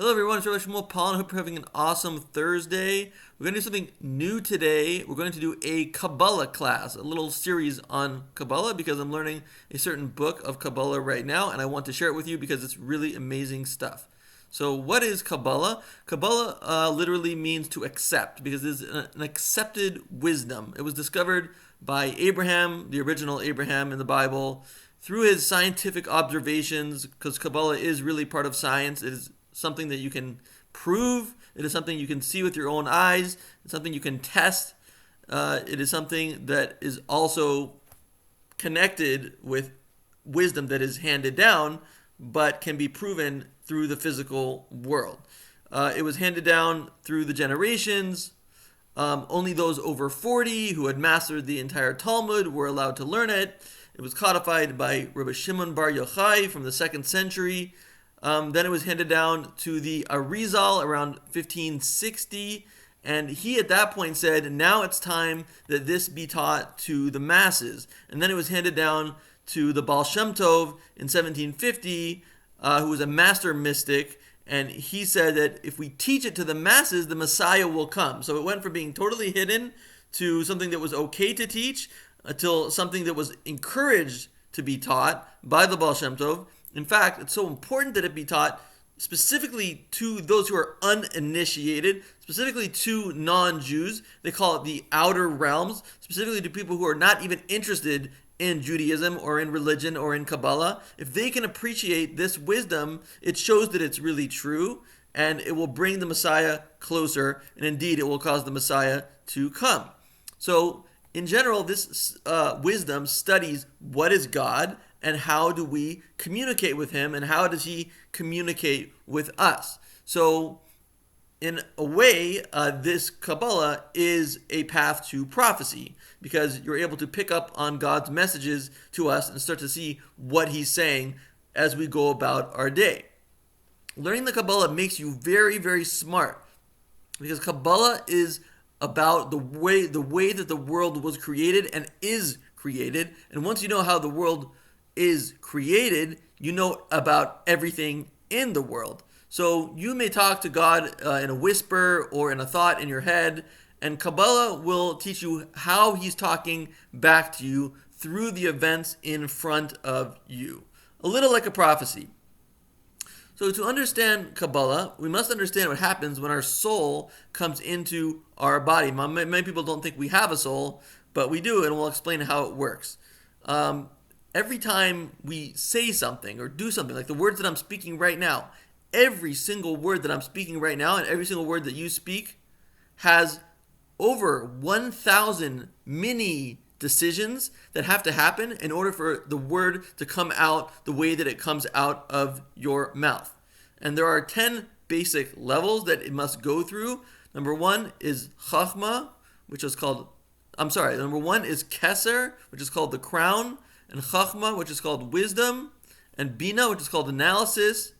Hello everyone, it's Rabbi Shmuel Paul, and I hope you're having an awesome Thursday. We're going to do something new today. We're going to do a Kabbalah class, a little series on Kabbalah, because I'm learning a certain book of Kabbalah right now, and I want to share it with you because it's really amazing stuff. So what is Kabbalah? Kabbalah literally means to accept, because it's an accepted wisdom. It was discovered by Abraham, the original Abraham in the Bible, through his scientific observations, because Kabbalah is really part of science. It is something that you can prove. It is something you can see with your own eyes. It's something you can test. It is something that is also connected with wisdom that is handed down, but can be proven through the physical world. It was handed down through the generations. Only those over 40 who had mastered the entire Talmud were allowed to learn it. It was codified by Rabbi Shimon Bar Yochai from the 2nd century. Then it was handed down to the Arizal around 1560, and he at that point said, now it's time that this be taught to the masses. And then it was handed down to the Baal Shem Tov in 1750, who was a master mystic, and he said that if we teach it to the masses, the Messiah will come. So it went from being totally hidden to something that was okay to teach, until something that was encouraged to be taught by the Baal Shem Tov. In fact, it's so important that it be taught specifically to those who are uninitiated, specifically to non-Jews. They call it the outer realms, specifically to people who are not even interested in Judaism or in religion or in Kabbalah. If they can appreciate this wisdom, it shows that it's really true, and it will bring the Messiah closer, and indeed it will cause the Messiah to come. So, in general, this wisdom studies what is God, and how do we communicate with him, and how does he communicate with us. So in a way, this Kabbalah is a path to prophecy, because you're able to pick up on God's messages to us and start to see what he's saying as we go about our day. Learning the Kabbalah makes you very, very smart, because Kabbalah is about the way that the world was created and is created. And once you know how the world is created, you know about everything in the world. So you may talk to God in a whisper or in a thought in your head, and Kabbalah will teach you how he's talking back to you through the events in front of you. A little like a prophecy. So to understand Kabbalah, we must understand what happens when our soul comes into our body. Many people don't think we have a soul, but we do, and we'll explain how it works. Every time we say something or do something, like the words that I'm speaking right now, every single word that I'm speaking right now and every single word that you speak has over 1,000 mini decisions that have to happen in order for the word to come out the way that it comes out of your mouth. And there are 10 basic levels that it must go through. Number one is Chachma, number one is Keser, which is called the crown, and Chachma, which is called wisdom, and Bina, which is called analysis,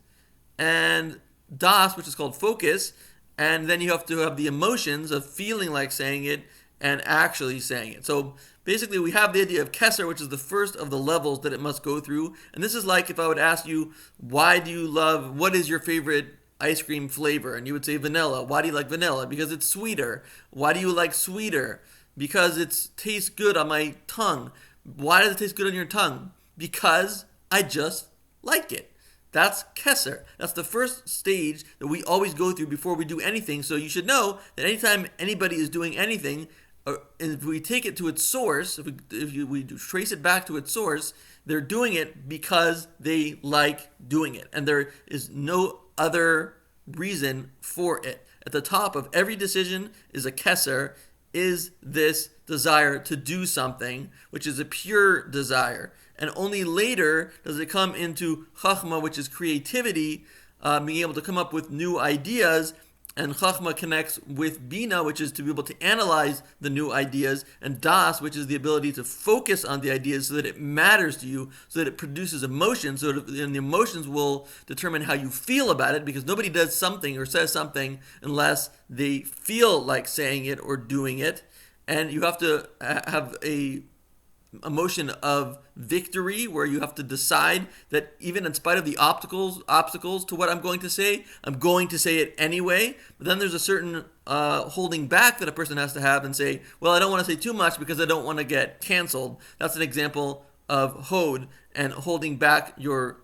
and Das, which is called focus, and then you have to have the emotions of feeling like saying it and actually saying it. So basically we have the idea of Keser, which is the first of the levels that it must go through. And this is like if I would ask you, what is your favorite ice cream flavor? And you would say vanilla. Why do you like vanilla? Because it's sweeter. Why do you like sweeter? Because it tastes good on my tongue. Why does it taste good on your tongue? Because I just like it. That's Keser. That's the first stage that we always go through before we do anything. So you should know that anytime anybody is doing anything, and if we take it to its source, if we trace it back to its source, they're doing it because they like doing it. And there is no other reason for it. At the top of every decision is a Keser, is this desire to do something, which is a pure desire. And only later does it come into Chachma, which is creativity, being able to come up with new ideas. And Chachma connects with Bina, which is to be able to analyze the new ideas, and Das, which is the ability to focus on the ideas so that it matters to you, so that it produces emotions, and the emotions will determine how you feel about it, because nobody does something or says something unless they feel like saying it or doing it. And you have to have a emotion of victory, where you have to decide that even in spite of the obstacles to what I'm going to say it anyway. But then there's a certain holding back that a person has to have and say, well, I don't want to say too much because I don't want to get canceled. That's an example of hod and holding back your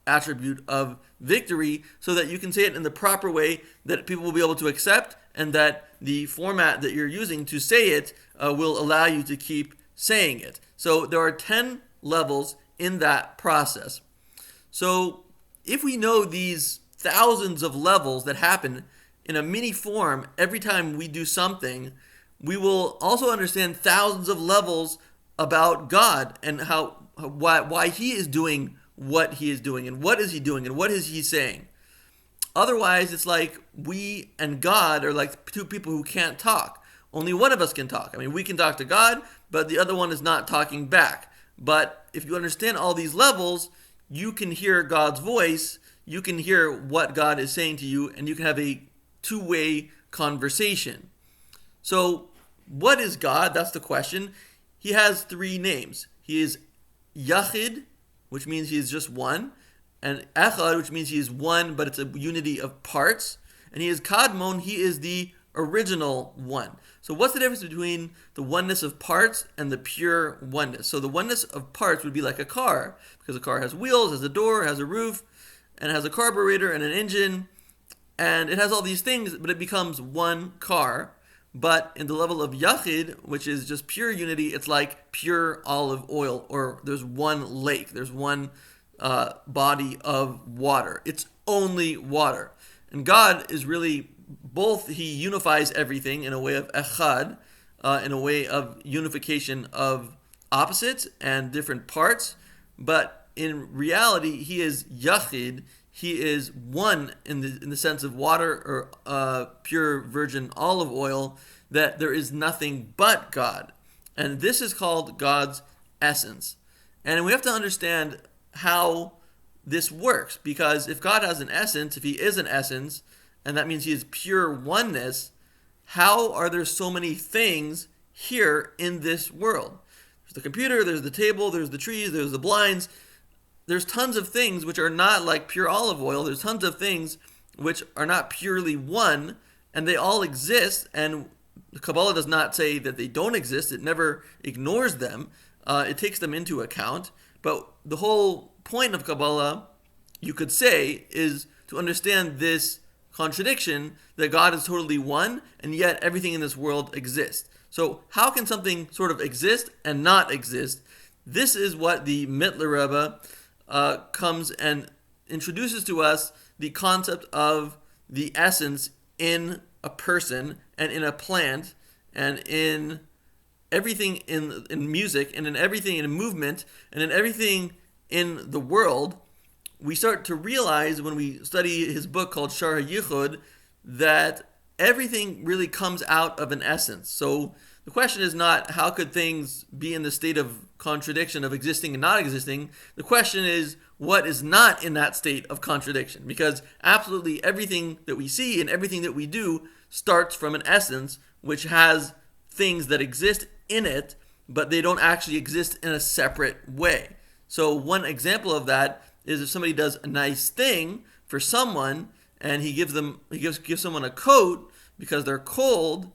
attribute of victory so that you can say it in the proper way that people will be able to accept, and that the format that you're using to say it will allow you to keep saying it. So there are 10 levels in that process. So if we know these thousands of levels that happen in a mini form every time we do something, we will also understand thousands of levels about God and why he is doing what he is doing, and what is he doing, and what is he saying. Otherwise, it's like we and God are like two people who can't talk. Only one of us can talk. I mean, we can talk to God, but the other one is not talking back. But if you understand all these levels, you can hear God's voice, you can hear what God is saying to you, and you can have a two-way conversation. So, what is God? That's the question. He has three names. He is Yachid, which means he is just one, and Echad, which means he is one, but it's a unity of parts, and he is Kadmon, he is the original one. So what's the difference between the oneness of parts and the pure oneness? So the oneness of parts would be like a car, because a car has wheels, has a door, has a roof, and has a carburetor and an engine, and it has all these things, but it becomes one car. But in the level of Yachid, which is just pure unity, it's like pure olive oil, or there's one lake, there's one body of water. It's only water. And God is really both, he unifies everything in a way of Echad, in a way of unification of opposites and different parts, but in reality, he is Yachid. He is one in the sense of water, or pure virgin olive oil, that there is nothing but God. And this is called God's essence. And we have to understand how this works, because if God has an essence, if he is an essence, and that means he is pure oneness, how are there so many things here in this world? There's the computer, there's the table, there's the trees, there's the blinds. There's tons of things which are not like pure olive oil. There's tons of things which are not purely one, and they all exist, and the Kabbalah does not say that they don't exist. It never ignores them. It takes them into account. But the whole point of Kabbalah, you could say, is to understand this contradiction that God is totally one, and yet everything in this world exists. So how can something sort of exist and not exist? This is what the Mittler Rebbe comes and introduces to us the concept of the essence in a person and in a plant and in everything in music and in everything in movement and in everything in the world. We start to realize when we study his book called Shar HaYichud that everything really comes out of an essence. So the question is not how could things be in the state of contradiction of existing and not existing. The question is what is not in that state of contradiction, because absolutely everything that we see and everything that we do starts from an essence which has things that exist in it, but they don't actually exist in a separate way. So one example of that is if somebody does a nice thing for someone and he gives someone a coat because they're cold.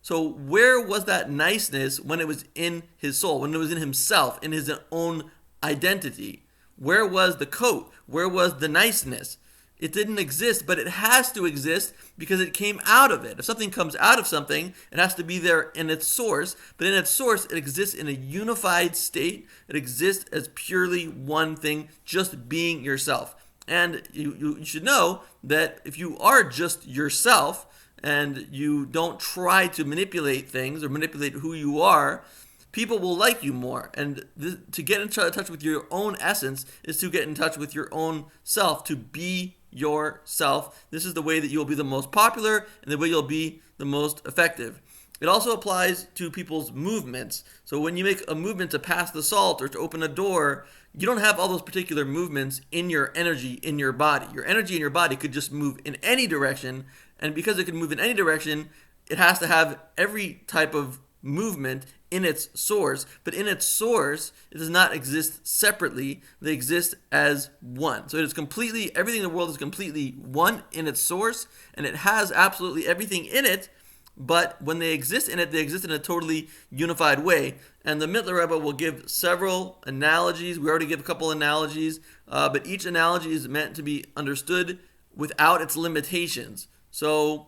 So where was that niceness when it was in his soul, when it was in himself, in his own identity? Where was the coat? Where was the niceness? It didn't exist, but it has to exist because it came out of it. If something comes out of something, it has to be there in its source. But in its source, it exists in a unified state. It exists as purely one thing, just being yourself. And you should know that if you are just yourself and you don't try to manipulate things or manipulate who you are, people will like you more. And to get in touch with your own essence is to get in touch with your own self, to be yourself. This is the way that you'll be the most popular and the way you'll be the most effective. It also applies to people's movements. So when you make a movement to pass the salt or to open a door, you don't have all those particular movements in your energy in your body. Your energy in your body could just move in any direction, and because it can move in any direction, it has to have every type of movement in its source, but in its source, it does not exist separately. They exist as one. So it is completely, everything in the world is completely one in its source, and it has absolutely everything in it, but when they exist in it, they exist in a totally unified way. And the Mittler Rebbe will give several analogies. We already give a couple analogies, but each analogy is meant to be understood without its limitations. So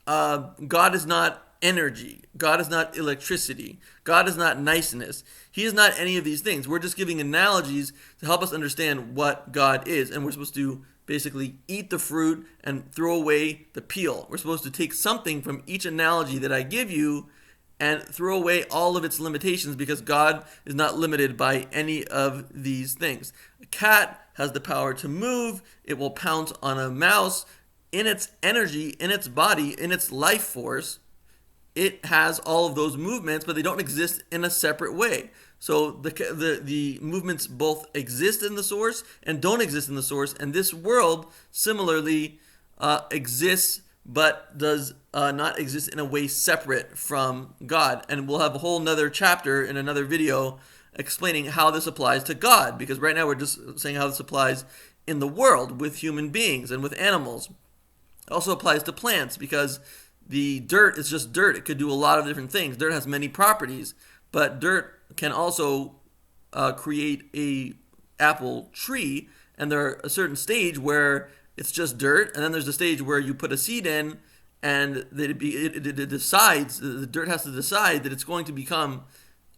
God is not energy. God is not electricity. God is not niceness. He is not any of these things. We're just giving analogies to help us understand what God is. And we're supposed to basically eat the fruit and throw away the peel. We're supposed to take something from each analogy that I give you and throw away all of its limitations, because God is not limited by any of these things. A cat has the power to move. It will pounce on a mouse. In its energy, in its body, in its life force, it has all of those movements, but they don't exist in a separate way. So the movements both exist in the source and don't exist in the source. And this world similarly exists, but does not exist in a way separate from God. And we'll have a whole nother chapter in another video explaining how this applies to God, because right now we're just saying how this applies in the world with human beings and with animals. It also applies to plants, because the dirt is just dirt. It could do a lot of different things. Dirt has many properties, but dirt can also create a apple tree, and there's a certain stage where it's just dirt, and then there's a stage where you put a seed in, and it decides, the dirt has to decide that it's going to become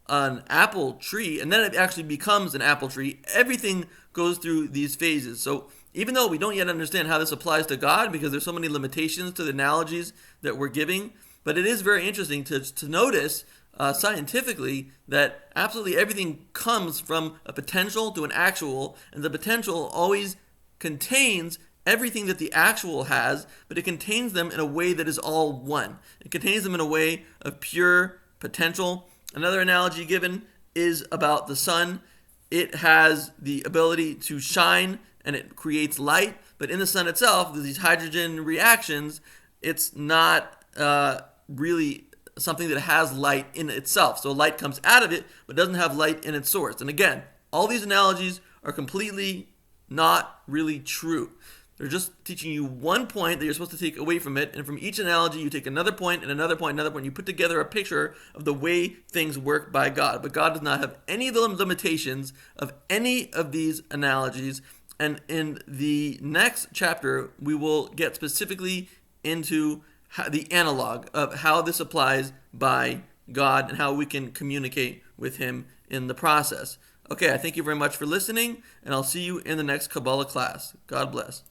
an apple tree, and then it actually becomes an apple tree. Everything goes through these phases. So even though we don't yet understand how this applies to God, because there's so many limitations to the analogies that we're giving, but it is very interesting to notice scientifically that absolutely everything comes from a potential to an actual, and the potential always contains everything that the actual has, but it contains them in a way that is all one. It contains them in a way of pure potential. Another analogy given is about the sun. It has the ability to shine, and it creates light, but in the sun itself, there's these hydrogen reactions. It's not really something that has light in itself. So light comes out of it, but doesn't have light in its source. And again, all these analogies are completely not really true. They're just teaching you one point that you're supposed to take away from it, and from each analogy you take another point and another point and another point. You put together a picture of the way things work by God. But God does not have any of the limitations of any of these analogies. And in the next chapter, we will get specifically into the analog of how this applies by God and how we can communicate with Him in the process. Okay, I thank you very much for listening, and I'll see you in the next Kabbalah class. God bless.